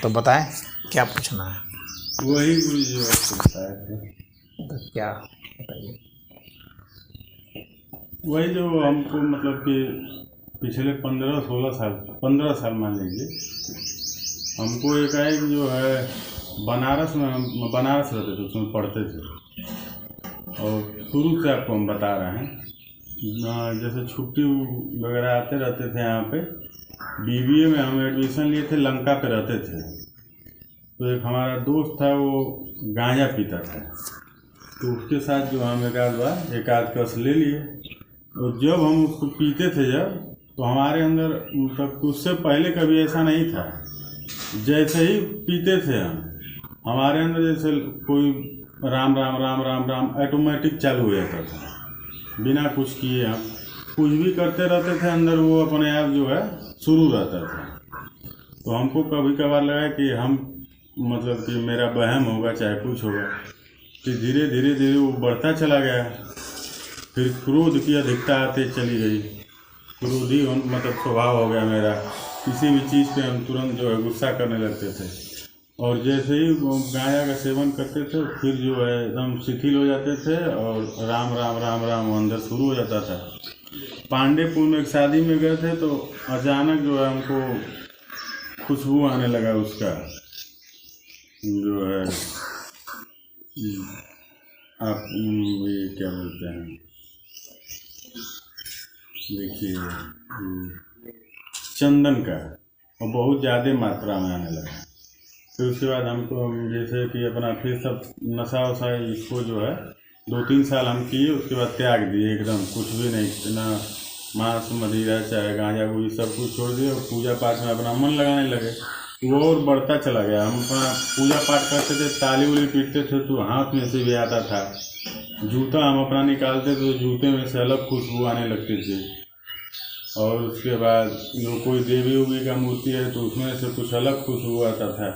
तो बताएं क्या पूछना है। वही गुरु जी आपको बताए थे। तो क्या बताइए। वही जो हमको मतलब कि पिछले 15 साल मान लीजिए, हमको एकाएक जो है बनारस में, हम बनारस रहते थे, उसमें पढ़ते थे। और शुरू से आपको हम बता रहे हैं, जैसे छुट्टी वगैरह आते रहते थे यहाँ पे। बीबीए में हम एडमिशन लिए थे, लंका पे रहते थे। तो एक हमारा दोस्त था, वो गांजा पीता था, तो उसके साथ जो हम एक आध कस ले लिए। और जब हम उसको पीते थे जब, तो हमारे अंदर मतलब उससे पहले कभी ऐसा नहीं था। जैसे ही पीते थे हम, हमारे अंदर जैसे कोई राम राम राम राम राम ऑटोमेटिक चालू हो जाता था, बिना कुछ किए। हम कुछ भी करते रहते थे, अंदर वो अपने आप जो है शुरू रहता था। तो हमको कभी कभार लगा कि हम मतलब कि मेरा वहम होगा चाहे कुछ होगा, कि धीरे धीरे धीरे वो बढ़ता चला गया। फिर क्रोध की अधिकता आती चली गई, क्रोधी मतलब स्वभाव हो गया मेरा। किसी भी चीज़ पे हम तुरंत जो है गुस्सा करने लगते थे। और जैसे ही वो गांजा का सेवन करते थे, फिर जो है एकदम शिथिल हो जाते थे, और राम राम राम राम अंदर शुरू हो जाता था। पांडेपुर में एक शादी में गए थे, तो अचानक जो है हमको खुशबू आने लगा उसका, जो है आप ये क्या बोलते हैं, देखिए चंदन का, और बहुत ज़्यादा मात्रा में आने लगा। फिर उसके बाद हमको जैसे कि अपना फिर सब नशा वशा इसको जो है 2-3 साल हम किए, उसके बाद त्याग दिए एकदम, कुछ भी नहीं, ना मांस मदिरा चाहे गांजा गुजी सब कुछ छोड़ दिए, और पूजा पाठ में अपना मन लगाने लगे। वो और बढ़ता चला गया। हम अपना पूजा पाठ करते थे, ताली उली पीटते थे, तो हाथ में से भी आता था। जूता हम अपना निकालते थे, तो जूते में से अलग खुशबू आने लगती थी। और उसके बाद जो कोई देवी उवी का मूर्ति है, तो उसमें से कुछ अलग खुशबू आता था।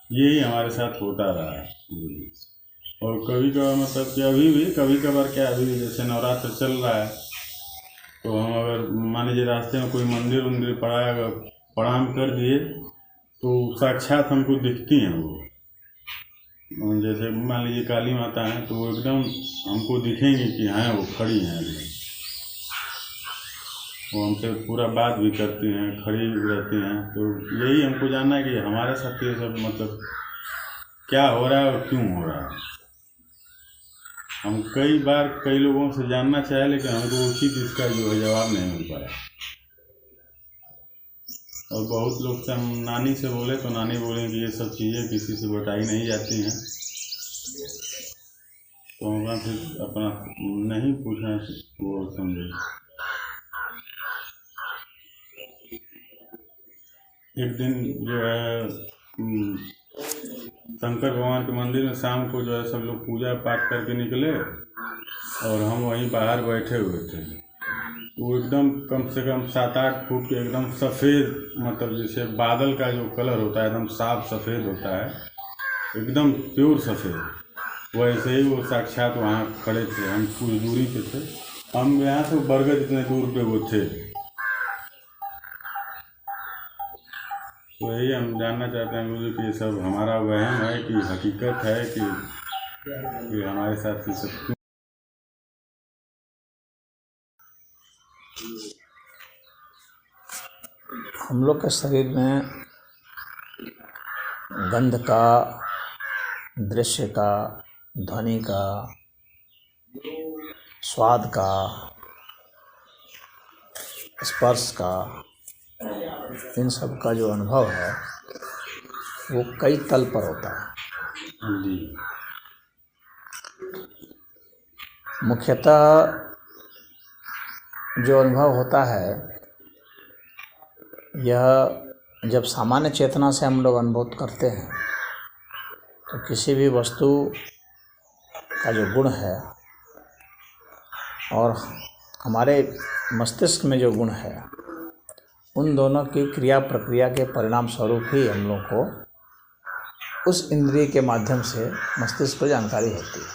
यही हमारे साथ होता रहा है। और कभी कभार मतलब कि अभी भी कभी कभार क्या, अभी जैसे नवरात्र चल रहा है, तो हम अगर मान लीजिए रास्ते में कोई मंदिर उंदिर पड़ा है, अगर प्रणाम कर दिए, तो साक्षात हमको दिखती हैं वो। जैसे मान लीजिए काली माता हैं, तो वो एकदम हमको दिखेंगी कि हाँ वो खड़ी हैं अभी। वो हमसे पूरा बात भी करती हैं, खड़ी रहती हैं। तो यही हमको जानना है कि हमारे साथ ये सब मतलब क्या हो रहा है और क्यों हो रहा है। हम कई बार कई लोगों से जानना चाहे, लेकिन हमको उचित इसका जो है जवाब नहीं मिल पाया। और बहुत लोग से हम नानी से बोले, तो नानी बोले कि ये सब चीज़ें किसी से बताई नहीं जाती हैं। तो हम फिर अपना नहीं पूछना वो समझे। एक दिन जो है शंकर भगवान के मंदिर में शाम को जो है सब लोग पूजा पाठ करके निकले, और हम वहीं बाहर बैठे हुए थे। वो एकदम कम से कम 7-8 फुट के एकदम सफ़ेद, मतलब जैसे बादल का जो कलर होता है एकदम साफ सफ़ेद होता है, एकदम प्योर सफ़ेद, वैसे ही वो साक्षात वहाँ खड़े थे। हम कुछ दूरी पे थे, हम यहाँ से बरगद इतने दूर पे वो थे। तो यही हम जानना चाहते हैं मुझे कि ये सब हमारा वहम है कि हकीकत है, कि हमारे साथ ये सब क्यों। हम लोग के शरीर में गंध का, दृश्य का, ध्वनि का, स्वाद का, स्पर्श का, इन सब का जो अनुभव है वो कई तल पर होता है। जी। मुख्यतः जो अनुभव होता है, यह जब सामान्य चेतना से हम लोग अनुभव करते हैं, तो किसी भी वस्तु का जो गुण है और हमारे मस्तिष्क में जो गुण है, उन दोनों की क्रिया प्रक्रिया के परिणाम स्वरूप ही हम लोग को उस इंद्रिय के माध्यम से मस्तिष्क को जानकारी होती है।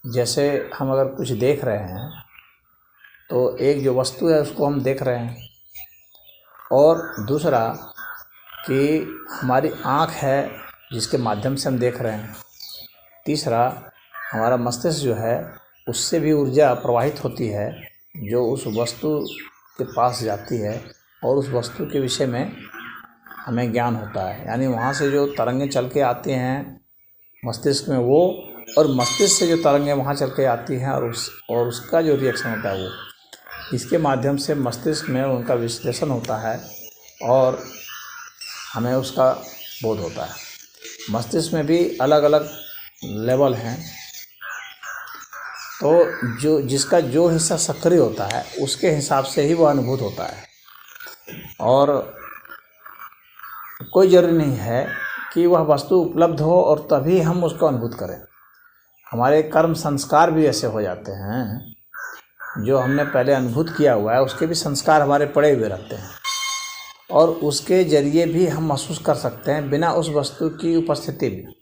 जैसे हम अगर कुछ देख रहे हैं, तो एक जो वस्तु है उसको हम देख रहे हैं, और दूसरा कि हमारी आँख है जिसके माध्यम से हम देख रहे हैं। तीसरा, हमारा मस्तिष्क जो है उससे भी ऊर्जा प्रवाहित होती है जो उस वस्तु के पास जाती है और उस वस्तु के विषय में हमें ज्ञान होता है। यानी वहाँ से जो तरंगें चल के आती हैं मस्तिष्क में वो, और मस्तिष्क से जो तरंगें वहाँ चल के आती हैं और उसका जो रिएक्शन होता है वो, इसके माध्यम से मस्तिष्क में उनका विश्लेषण होता है और हमें उसका बोध होता है। मस्तिष्क में भी अलग अलग लेवल हैं, तो जिसका जो हिस्सा सक्रिय होता है उसके हिसाब से ही वह अनुभूत होता है। और कोई ज़रूरी नहीं है कि वह वस्तु उपलब्ध हो और तभी हम उसको अनुभूत करें। हमारे कर्म संस्कार भी ऐसे हो जाते हैं, जो हमने पहले अनुभूत किया हुआ है उसके भी संस्कार हमारे पड़े हुए रहते हैं और उसके ज़रिए भी हम महसूस कर सकते हैं बिना उस वस्तु की उपस्थिति में।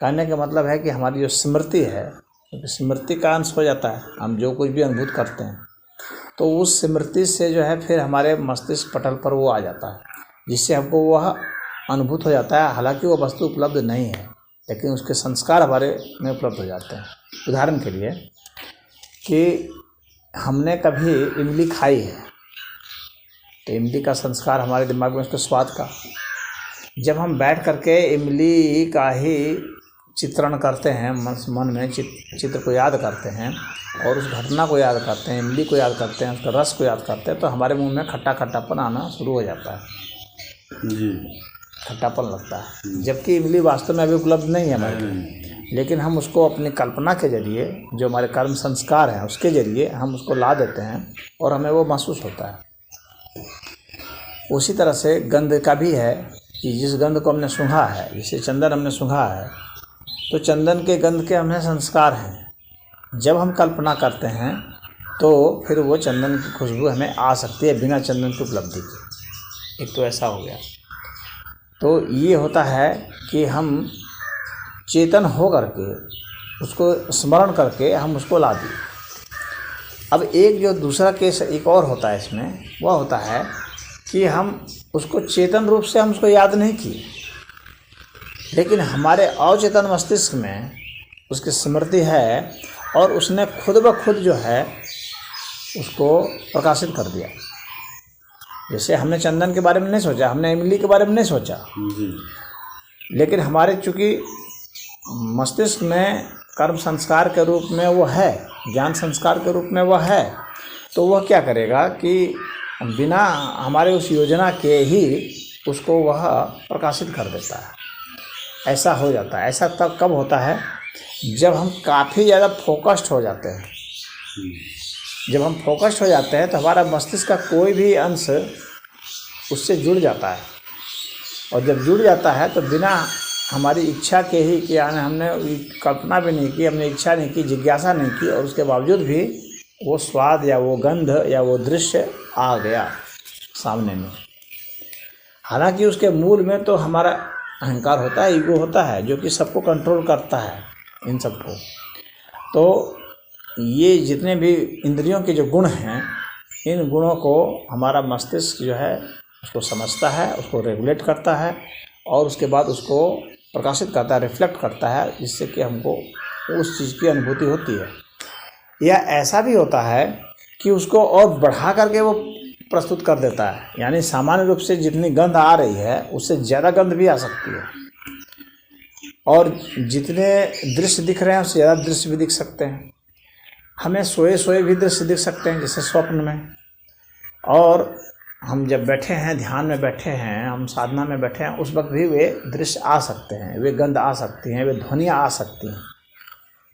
कहने का मतलब है कि हमारी जो स्मृति है, क्योंकि स्मृति का अंश हो जाता है, हम जो कुछ भी अनुभूत करते हैं तो उस स्मृति से जो है फिर हमारे मस्तिष्क पटल पर वो आ जाता है, जिससे हमको वह अनुभूत हो जाता है। हालांकि वो वस्तु उपलब्ध नहीं है लेकिन उसके संस्कार हमारे में उपलब्ध हो जाते हैं। उदाहरण के लिए कि हमने कभी इमली खाई है तो इमली का संस्कार हमारे दिमाग में उसके स्वाद का। जब हम बैठ करके इमली का ही चित्रण करते हैं, मन में चित्र को याद करते हैं और उस घटना को याद करते हैं, इमली को याद करते हैं, उसका रस को याद करते हैं, तो हमारे मुंह में खट्टा खट्टापन आना शुरू हो जाता है जी, खट्टापन लगता है। जबकि इमली वास्तव में अभी उपलब्ध नहीं है हमारे, लेकिन हम उसको अपनी कल्पना के जरिए, जो हमारे कर्म संस्कार हैं उसके जरिए हम उसको ला देते हैं और हमें वो महसूस होता है। उसी तरह से गंध का भी है कि जिस गंध को हमने सूंघा है, जैसे चंदन हमने सूंघा है तो चंदन के गंध के हमें संस्कार हैं। जब हम कल्पना करते हैं तो फिर वो चंदन की खुशबू हमें आ सकती है बिना चंदन की उपलब्धि के। एक तो ऐसा हो गया। तो ये होता है कि हम चेतन हो करके उसको स्मरण करके हम उसको ला दिए। अब एक जो दूसरा केस एक और होता है इसमें, वह होता है कि हम उसको चेतन रूप से हम उसको याद नहीं किए, लेकिन हमारे अवचेतन मस्तिष्क में उसकी स्मृति है और उसने खुद ब खुद जो है उसको प्रकाशित कर दिया। जैसे हमने चंदन के बारे में नहीं सोचा, हमने इमली के बारे में नहीं सोचा, लेकिन हमारे चूँकि मस्तिष्क में कर्म संस्कार के रूप में वो है, ज्ञान संस्कार के रूप में वह है, तो वह क्या करेगा कि बिना हमारे उस योजना के ही उसको वह प्रकाशित कर देता है। ऐसा हो जाता है। ऐसा तब कब होता है? जब हम काफ़ी ज़्यादा फोकस्ड हो जाते हैं। जब हम फोकस्ड हो जाते हैं तो हमारा मस्तिष्क का कोई भी अंश उससे जुड़ जाता है, और जब जुड़ जाता है तो बिना हमारी इच्छा के ही कि यानी हमने कल्पना भी नहीं की, हमने इच्छा नहीं की, जिज्ञासा नहीं की, और उसके बावजूद भी वो स्वाद या वो गंध या वो दृश्य आ गया सामने में। हालांकि उसके मूल में तो हमारा अहंकार होता है, ईगो होता है, जो कि सबको कंट्रोल करता है, इन सबको। तो ये जितने भी इंद्रियों के जो गुण हैं, इन गुणों को हमारा मस्तिष्क जो है उसको समझता है, उसको रेगुलेट करता है और उसके बाद उसको प्रकाशित करता है, रिफ्लेक्ट करता है, जिससे कि हमको उस चीज़ की अनुभूति होती है। या ऐसा भी होता है कि उसको और बढ़ा करके वो प्रस्तुत कर देता है, यानी सामान्य रूप से जितनी गंध आ रही है उससे ज़्यादा गंध भी आ सकती है, और जितने दृश्य दिख रहे हैं उससे ज़्यादा दृश्य भी दिख सकते हैं। हमें सोए सोए भी दृश्य दिख सकते हैं, जैसे स्वप्न में। और हम जब बैठे हैं, ध्यान में बैठे हैं, हम साधना में बैठे हैं, उस वक्त भी वे दृश्य आ सकते हैं, वे गंध आ सकती हैं, वे ध्वनियाँ आ सकती हैं।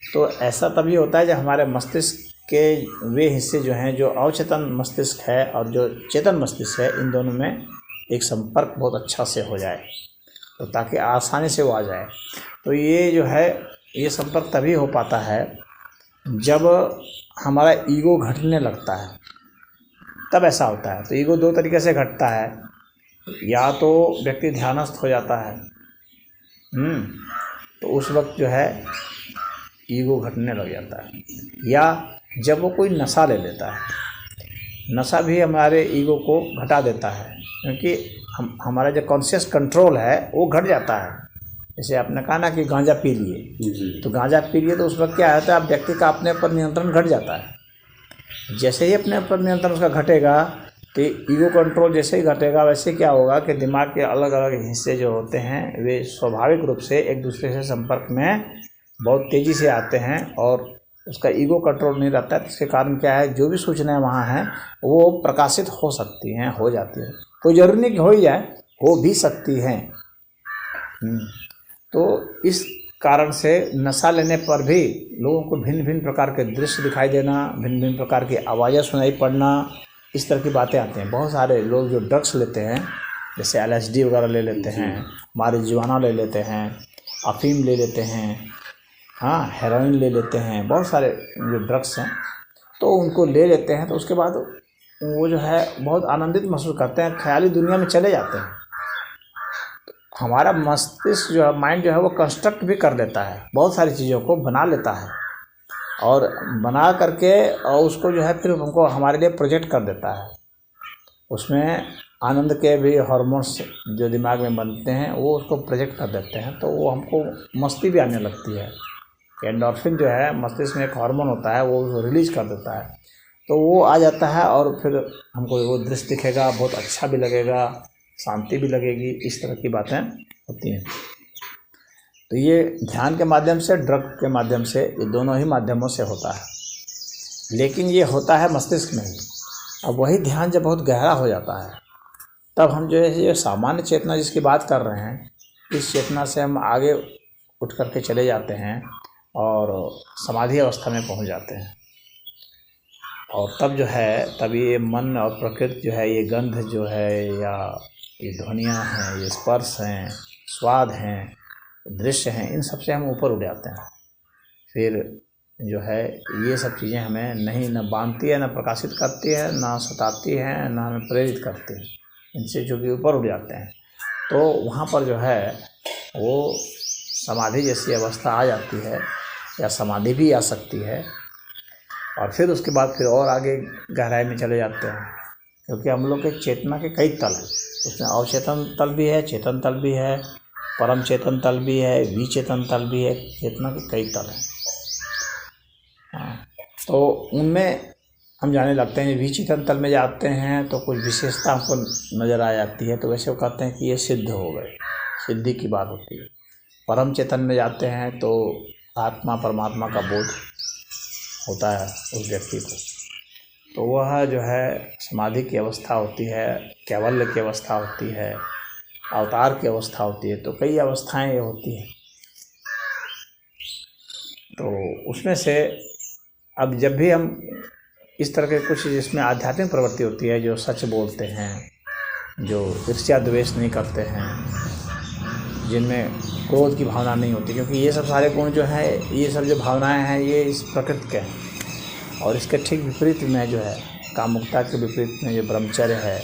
तो ऐसा तभी होता है जब हमारे मस्तिष्क के वे हिस्से जो हैं, जो अवचेतन मस्तिष्क है और जो चेतन मस्तिष्क है, इन दोनों में एक संपर्क बहुत अच्छा से हो जाए, तो ताकि आसानी से वो आ जाए। तो ये जो है, ये संपर्क तभी हो पाता है जब हमारा ईगो घटने लगता है, तब ऐसा होता है। तो ईगो दो तरीके से घटता है, या तो व्यक्ति ध्यानस्थ हो जाता है, तो उस वक्त जो है ईगो घटने लग जाता है, या जब वो कोई नशा ले लेता है। नशा भी हमारे ईगो को घटा देता है। क्योंकि हमारा जो कॉन्शियस कंट्रोल है वो घट जाता है। जैसे आपने कहा ना कि गांजा पी लिए, जी तो गांजा पी लिए तो उस वक्त क्या होता है, आप व्यक्ति का अपने ऊपर नियंत्रण घट जाता है। जैसे ही अपने ऊपर नियंत्रण उसका घटेगा तो ईगो कंट्रोल जैसे ही घटेगा, वैसे क्या होगा कि दिमाग के अलग अलग हिस्से जो होते हैं वे स्वाभाविक रूप से एक दूसरे से संपर्क में बहुत तेज़ी से आते हैं और उसका ईगो कंट्रोल नहीं रहता है। तो इसके कारण क्या है, जो भी सूचनाएं वहाँ हैं वो प्रकाशित हो सकती हैं, हो जाती हैं। कोई ज़रूरी नहीं कि हो ही जाए, हो भी सकती हैं। तो इस कारण से नशा लेने पर भी लोगों को भिन्न भिन्न प्रकार के दृश्य दिखाई देना, भिन्न भिन्न प्रकार की आवाज़ें सुनाई पड़ना, इस तरह की बातें आती हैं। बहुत सारे लोग जो ड्रग्स लेते हैं, जैसे LSD वगैरह ले लेते हैं, मारिजुआना ले लेते हैं, अफीम ले लेते हैं, हाँ हेरोइन ले लेते हैं, बहुत सारे जो ड्रग्स हैं तो उनको ले लेते हैं। तो उसके बाद वो जो है बहुत आनंदित महसूस करते हैं, ख्याली दुनिया में चले जाते हैं। हमारा मस्तिष्क जो है, माइंड जो है वो कंस्ट्रक्ट भी कर लेता है, बहुत सारी चीज़ों को बना लेता है और बना करके और उसको जो है फिर हमको हमारे लिए प्रोजेक्ट कर देता है। उसमें आनंद के भी हार्मोन्स जो दिमाग में बनते हैं वो उसको प्रोजेक्ट कर देते हैं, तो वो हमको मस्ती भी आने लगती है। एंडोर्फिन जो है मस्तिष्क में एक हार्मोन होता है, वो उसको रिलीज कर देता है, तो वो आ जाता है और फिर हमको वो दृश्य दिखेगा, बहुत अच्छा भी लगेगा, शांति भी लगेगी, इस तरह की बातें होती हैं। तो ये ध्यान के माध्यम से, ड्रग के माध्यम से, ये दोनों ही माध्यमों से होता है। लेकिन ये होता है मस्तिष्क में ही। अब वही ध्यान जब बहुत गहरा हो जाता है तब हम जो है ये सामान्य चेतना जिसकी बात कर रहे हैं, इस चेतना से हम आगे उठ करके चले जाते हैं और समाधि अवस्था में पहुंच जाते हैं। और तब जो है, तब ये मन और प्रकृति जो है, ये गंध जो है या ये ध्वनियाँ हैं, ये स्पर्श हैं, स्वाद हैं, दृश्य हैं, इन सब से हम ऊपर उठ जाते हैं। फिर जो है ये सब चीज़ें हमें नहीं न बांधती है, न प्रकाशित करती है, न सताती हैं, न हमें प्रेरित करती हैं। इनसे जो भी ऊपर उठ जाते हैं तो वहाँ पर जो है वो समाधि जैसी अवस्था आ जाती है, या समाधि भी आ सकती है। और फिर उसके बाद फिर और आगे गहराई में चले जाते हैं, क्योंकि हम लोग के चेतना के कई तल हैं। उसमें अवचेतन तल भी है, चेतन तल भी है, परम चेतन तल भी है, विचेतन तल भी है। चेतना के कई तल हैं। हाँ, तो उनमें हम जाने लगते हैं। विचेतन तल में जाते हैं तो कुछ विशेषता हमको नज़र आ जाती है, तो वैसे वो कहते हैं कि ये सिद्ध हो गए, सिद्धि की बात होती है। परम चेतन में जाते हैं तो आत्मा परमात्मा का बोध होता है उस व्यक्ति को, तो वह जो है समाधि की अवस्था होती है, कैवल्य की अवस्था होती है, अवतार की अवस्था होती है। तो कई अवस्थाएं ये होती हैं। तो उसमें से अब जब भी हम इस तरह के कुछ जिसमें आध्यात्मिक प्रवृत्ति होती है, जो सच बोलते हैं, जो ईर्ष्या द्वेष नहीं करते हैं, जिनमें क्रोध की भावना नहीं होती, क्योंकि ये सब सारे गुण जो है, ये सब जो भावनाएं हैं, ये इस प्रकृति के हैं। और इसके ठीक विपरीत में जो है, कामुकता के विपरीत में जो ब्रह्मचर्य है,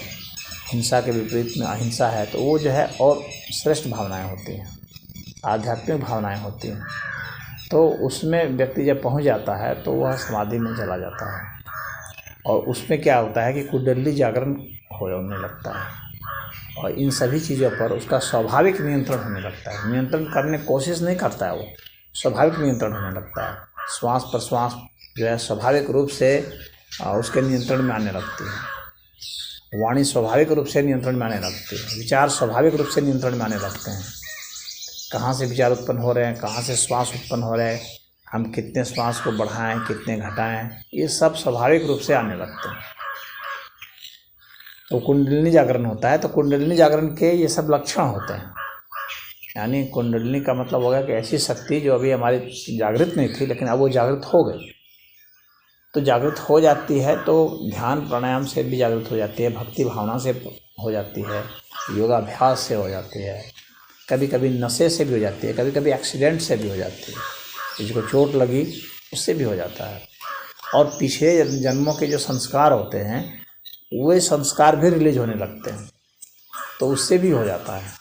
हिंसा के विपरीत में अहिंसा है, तो वो जो है और श्रेष्ठ भावनाएं होती हैं, आध्यात्मिक भावनाएं होती हैं। तो उसमें व्यक्ति जब पहुंच जाता है तो वह समाधि में चला जाता है, और उसमें क्या होता है कि कुंडली जागरण होने लगता है, और इन सभी चीज़ों पर उसका स्वाभाविक नियंत्रण होने लगता है। नियंत्रण करने की कोशिश नहीं करता है, वो स्वाभाविक नियंत्रण होने लगता है। श्वास प्रश्वास जो है स्वाभाविक रूप से उसके नियंत्रण में आने लगती है। वाणी स्वाभाविक रूप से नियंत्रण में आने लगती है। विचार स्वाभाविक रूप से नियंत्रण में आने लगते हैं। कहाँ से विचार उत्पन्न हो रहे हैं, कहाँ से श्वास उत्पन्न हो रहे हैं, हम कितने श्वास को बढ़ाएं, कितने घटाएं, ये सब स्वाभाविक रूप से आने लगते हैं। तो कुंडलिनी जागरण होता है। तो कुंडलिनी जागरण के ये सब लक्षण होते हैं। यानी कुंडलिनी का मतलब होगा कि ऐसी शक्ति जो अभी हमारी जागृत नहीं थी, लेकिन अब वो जागृत हो गई। तो जागृत हो जाती है तो ध्यान प्राणायाम से भी जागृत हो जाती है, भक्ति भावना से हो जाती है, योगाभ्यास से हो जाती है, कभी कभी नशे से भी हो जाती है, कभी कभी एक्सीडेंट से भी हो जाती है, जिसको चोट लगी उससे भी हो जाता है। और पिछले जन्मों के जो संस्कार होते हैं वे संस्कार भी रिलीज होने लगते हैं, तो उससे भी हो जाता है।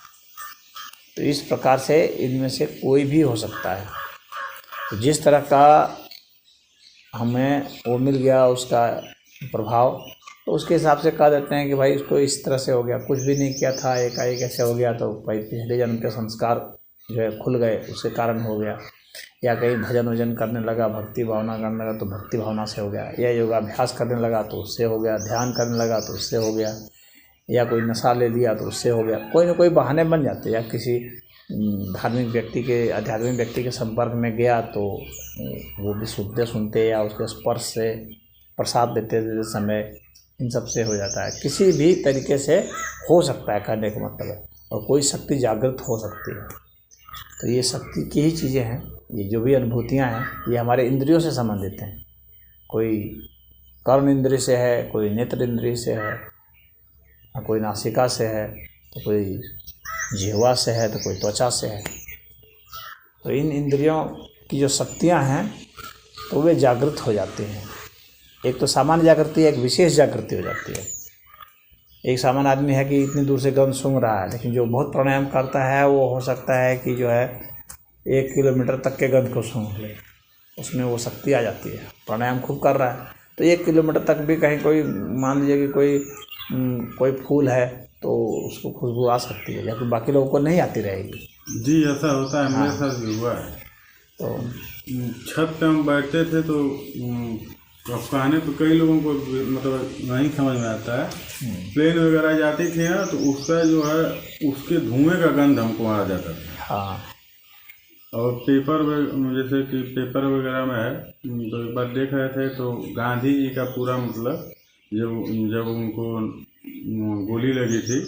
तो इस प्रकार से इनमें से कोई भी हो सकता है। तो जिस तरह का हमें वो मिल गया उसका प्रभाव, तो उसके हिसाब से कह देते हैं कि भाई इसको इस तरह से हो गया, कुछ भी नहीं किया था एकाएक ऐसे हो गया, तो भाई पिछले जन्म के संस्कार जो है खुल गए, उसके कारण हो गया। या कहीं भजन वजन करने लगा, भक्ति भावना करने लगा तो भक्ति भावना से हो गया, या योगाभ्यास करने लगा तो उससे हो गया, ध्यान करने लगा तो उससे हो गया, या कोई नशा ले लिया तो उससे हो गया। कोई ना कोई बहाने बन जाते हैं। या किसी धार्मिक व्यक्ति के, आध्यात्मिक व्यक्ति के संपर्क में गया तो वो भी सुनते या उसके स्पर्श से प्रसाद देते समय इन सब से हो जाता है। किसी भी तरीके से हो सकता है, कहने का मतलब है। और कोई शक्ति जागृत हो सकती है। तो ये शक्ति की ही चीज़ें हैं। ये जो भी अनुभूतियाँ हैं ये हमारे इंद्रियों से संबंधित हैं। कोई कर्म इंद्रिय से है, कोई नेत्र इंद्रिय से है, कोई नासिका से है, तो कोई जिह्वा से है, तो कोई त्वचा से है। तो इन इंद्रियों की जो शक्तियाँ हैं तो वे जागृत हो जाती हैं। एक तो सामान्य जागृति है, एक विशेष जागृति हो जाती है। एक सामान्य आदमी है कि इतनी दूर से गंध सूंघ रहा है, लेकिन जो बहुत प्राणायाम करता है वो हो सकता है कि जो है 1 किलोमीटर तक के गंध को सूंघ ले, उसमें वो शक्ति आ जाती है। प्राणायाम खूब कर रहा है तो 1 किलोमीटर तक भी कहीं कोई, मान लीजिए कि कोई फूल है तो उसको खुशबू आ सकती है, जबकि बाकी लोगों को नहीं आती रहेगी। जी ऐसा होता है, मेरे साथ भी हुआ है। तो छत पे हम बैठते थे तो कहने तो कई लोगों को मतलब नहीं समझ में आता है, प्लेन वगैरह जाती थी ना तो उसका जो है उसके धुएं का गंध हमको आ जाता था। हाँ। और पेपर जैसे कि पेपर वगैरह में है तो एक बार देख रहे थे तो गांधी जी का पूरा मतलब जब उनको गोली लगी थी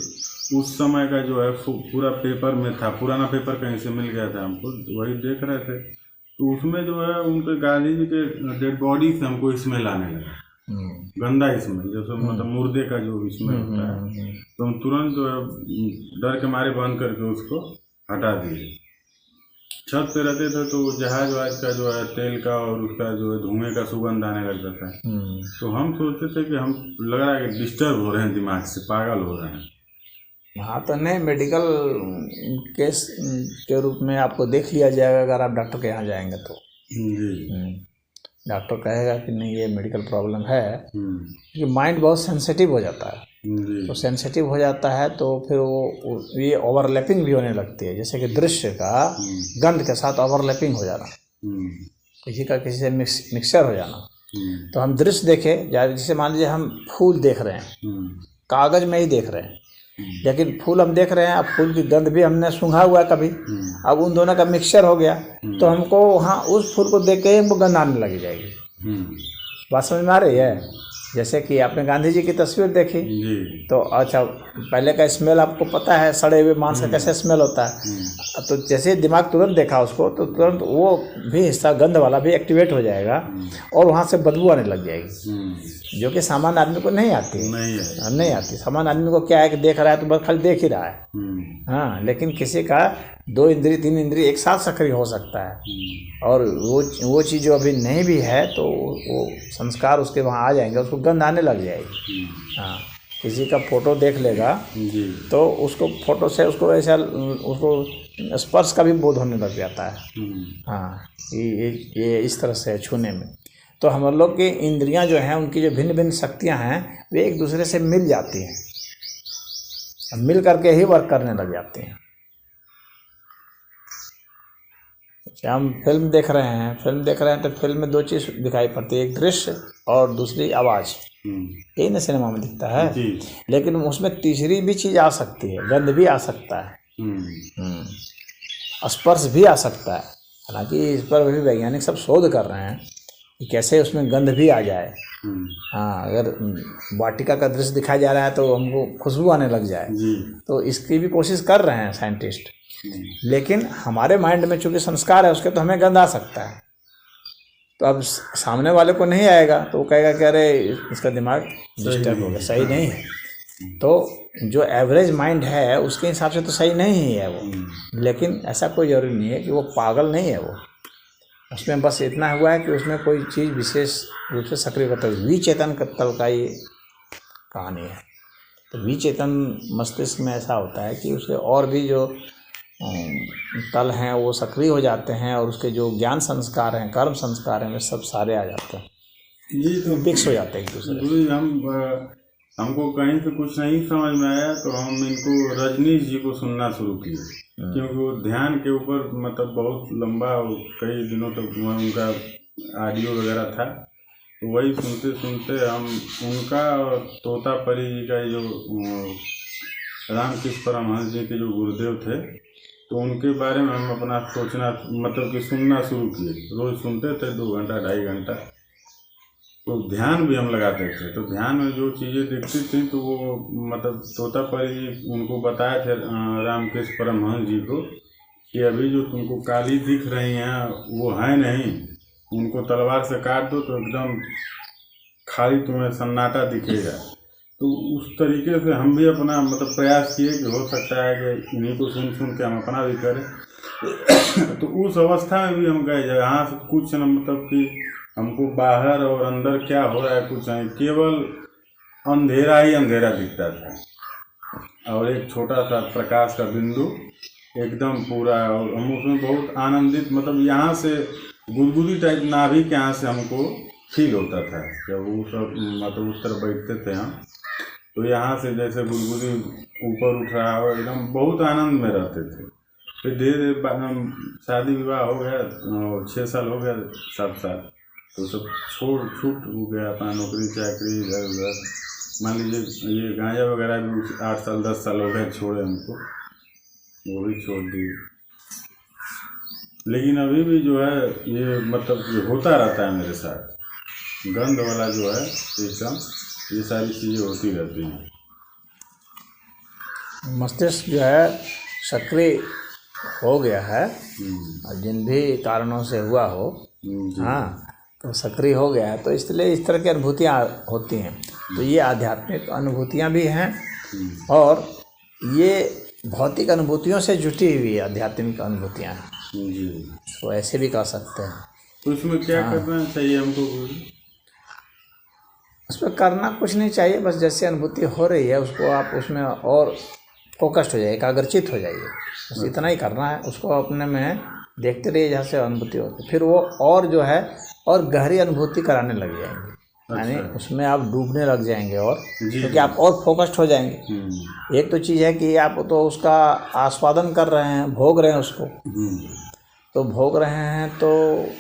उस समय का जो है पूरा पेपर में था, पुराना पेपर कहीं से मिल गया था हमको, वही देख रहे थे। तो उसमें जो है उनके गांधी जी के डेड बॉडी से हमको स्मेल आने लगा, गंदा स्मेल, जैसे मतलब मुर्दे का जो स्मेल होता है। तो हम तुरंत जो है डर के मारे बंद करके उसको हटा दिए। छत पे रहते थे तो जहाज वहाज का जो है तेल का और उसका जो है धुएं का सुगंध आने लगता था। तो हम सोचते थे कि हम लग रहा है कि डिस्टर्ब हो रहे हैं, दिमाग से पागल हो रहे हैं। हाँ, तो नहीं, मेडिकल केस के रूप में आपको देख लिया जाएगा अगर आप डॉक्टर के यहाँ जाएंगे तो। जी। डॉक्टर कहेगा कि नहीं ये मेडिकल प्रॉब्लम है, क्योंकि माइंड बहुत सेंसिटिव हो जाता है। तो सेंसिटिव हो जाता है तो फिर वो ये ओवरलैपिंग भी होने लगती है, जैसे कि दृश्य का गंध के साथ ओवरलैपिंग हो जाना, किसी का किसी से मिक्सचर हो जाना। तो हम दृश्य देखें, जैसे मान लीजिए हम फूल देख रहे हैं, कागज में ही देख रहे हैं, लेकिन फूल हम देख रहे हैं, अब फूल की गंध भी हमने सूंघा हुआ है कभी, अब उन दोनों का मिक्सचर हो गया तो हमको वहाँ उस फूल को देख के हमको गंध आने लगी जाएगी। बात समझ में आ रही है? जैसे कि आपने गांधी जी की तस्वीर देखी तो अच्छा, पहले का स्मेल आपको पता है, सड़े हुए मांस का कैसे स्मेल होता है। तो जैसे दिमाग तुरंत देखा उसको तो तुरंत वो भी हिस्सा गंध वाला भी एक्टिवेट हो जाएगा और वहाँ से बदबू आने लग जाएगी, जो कि सामान्य आदमी को नहीं आती। नहीं आती। सामान्य आदमी को क्या है कि देख रहा है तो बस खाली देख ही रहा है। हाँ, लेकिन किसी का 2 इंद्रिय 3 इंद्रिय एक साथ सक्रिय हो सकता है, और वो चीज़ जो अभी नहीं भी है तो वो संस्कार उसके वहाँ आ जाएंगे, उसको गंध आने लग जाएगी। हाँ, किसी का फोटो देख लेगा तो उसको फोटो से उसको ऐसा उसको स्पर्श का भी बोध होने लग जाता है। हाँ, ये इस तरह से छूने में। तो हम लोग की इंद्रियां जो हैं उनकी जो भिन्न भिन्न शक्तियां हैं वे एक दूसरे से मिल जाती हैं, मिल करके ही वर्क करने लग जाती हैं। हम फिल्म देख रहे हैं तो फिल्म में 2 चीज़ दिखाई पड़ती है, एक दृश्य और दूसरी आवाज़। यही ना सिनेमा में दिखता है, लेकिन उसमें तीसरी भी चीज़ आ सकती है, गंध भी आ सकता है, स्पर्श भी आ सकता है। हालांकि इस पर भी वैज्ञानिक सब शोध कर रहे हैं कि कैसे उसमें गंध भी आ जाए। हाँ, अगर वाटिका का दृश्य दिखाया जा रहा है तो हमको खुशबू आने लग जाए, तो इसकी भी कोशिश कर रहे हैं साइंटिस्ट। लेकिन हमारे माइंड में चूंकि संस्कार है उसके, तो हमें गंध आ सकता है। तो अब सामने वाले को नहीं आएगा तो वो कहेगा कि अरे इसका दिमाग डिस्टर्ब हो गया, सही नहीं है। तो जो एवरेज माइंड है उसके हिसाब से तो सही नहीं ही है वो, लेकिन ऐसा कोई ज़रूरी नहीं है कि वो पागल नहीं है। वो उसमें बस इतना हुआ है कि उसमें कोई चीज़ विशेष रूप से सक्रिय करता है। विचेतन तल का ये कहानी है। तो विचेतन मस्तिष्क में ऐसा होता है कि उसे और भी जो तल हैं वो सक्रिय हो जाते हैं, और उसके जो ज्ञान संस्कार हैं, कर्म संस्कार हैं, वे सब सारे आ जाते हैं, ये तो फिक्स हो जाते हैं एक दूसरे। हम हमको कहीं से कुछ नहीं समझ में आया तो हम इनको रजनीश जी को सुनना शुरू किए, क्योंकि वो ध्यान के ऊपर मतलब बहुत लंबा कई दिनों तक उनका ऑडियो वगैरह था, तो वही सुनते सुनते हम उनका और तोतापरी जी का जो रामकृष्ण परमहंस जी के जो गुरुदेव थे, तो उनके बारे में हम अपना सोचना मतलब कि सुनना शुरू किए। रोज़ सुनते थे 2 घंटा 2.5 घंटा। तो ध्यान भी हम लगाते थे, तो ध्यान में जो चीज़ें दिखती थी तो वो मतलब तोतापरी जी उनको बताए थे रामकृष्ण परमहंस जी को कि अभी जो तुमको काली दिख रही हैं वो है नहीं, उनको तलवार से काट दो तो एकदम खाली तुम्हें सन्नाटा दिखेगा। तो उस तरीके से हम भी अपना मतलब प्रयास किए कि हो सकता है कि इन्हीं को सुन सुन के हम अपना भी करें। तो उस अवस्था में भी हम गए जहाँ से कुछ न मतलब कि हमको बाहर और अंदर क्या हो रहा है कुछ नहीं, केवल अंधेरा ही अंधेरा दिखता था और एक छोटा सा प्रकाश का बिंदु एकदम पूरा, और हम उसमें बहुत आनंदित मतलब यहाँ से गुदगुदी टाइप नाभि के यहाँ से हमको फील होता था जब वो सब मतलब उस तरफ बैठते थे हम, तो यहाँ से जैसे गुदगुदी ऊपर उठ रहा हो, एकदम बहुत आनंद में रहते थे। फिर धीरे धीरे शादी विवाह हो गया और 6 साल हो गया 7 साल, तो सब छूट हो गया अपना नौकरी चाकरी इधर उधर। मान लीजिए ये गांजा वगैरह भी 8 साल 10 साल हो गए छोड़े हमको, वो भी छोड़ दिए। लेकिन अभी भी जो है ये मतलब ये होता रहता है मेरे साथ, गंध वाला जो है सिस्टम, ये सारी चीज़ें होती रहती हैं। मस्तिष्क जो है सक्रिय हो गया है और जिन भी कारणों से हुआ हो, हाँ, तो सक्रिय हो गया है, तो इसलिए इस तरह की अनुभूतियाँ होती हैं। तो ये आध्यात्मिक अनुभूतियाँ भी हैं और ये भौतिक अनुभूतियों से जुटी हुई आध्यात्मिक अनुभूतियाँ हैं, तो ऐसे भी कह सकते हैं। तो इसमें क्या करना चाहिए हमको? उसमें करना कुछ नहीं चाहिए, बस जैसे अनुभूति हो रही है उसको आप उसमें और फोकस्ड हो जाइए, एकाग्रचित हो जाइए, बस इतना ही करना है। उसको अपने में देखते रहिए जहाँ से अनुभूति होती, फिर वो और जो है और गहरी अनुभूति कराने लग जाएंगे। यानी उसमें आप डूबने लग जाएंगे और क्योंकि आप और फोकस्ड हो जाएंगे। एक तो चीज़ है कि आप तो उसका आस्वादन कर रहे हैं, भोग रहे हैं उसको, तो भोग रहे हैं तो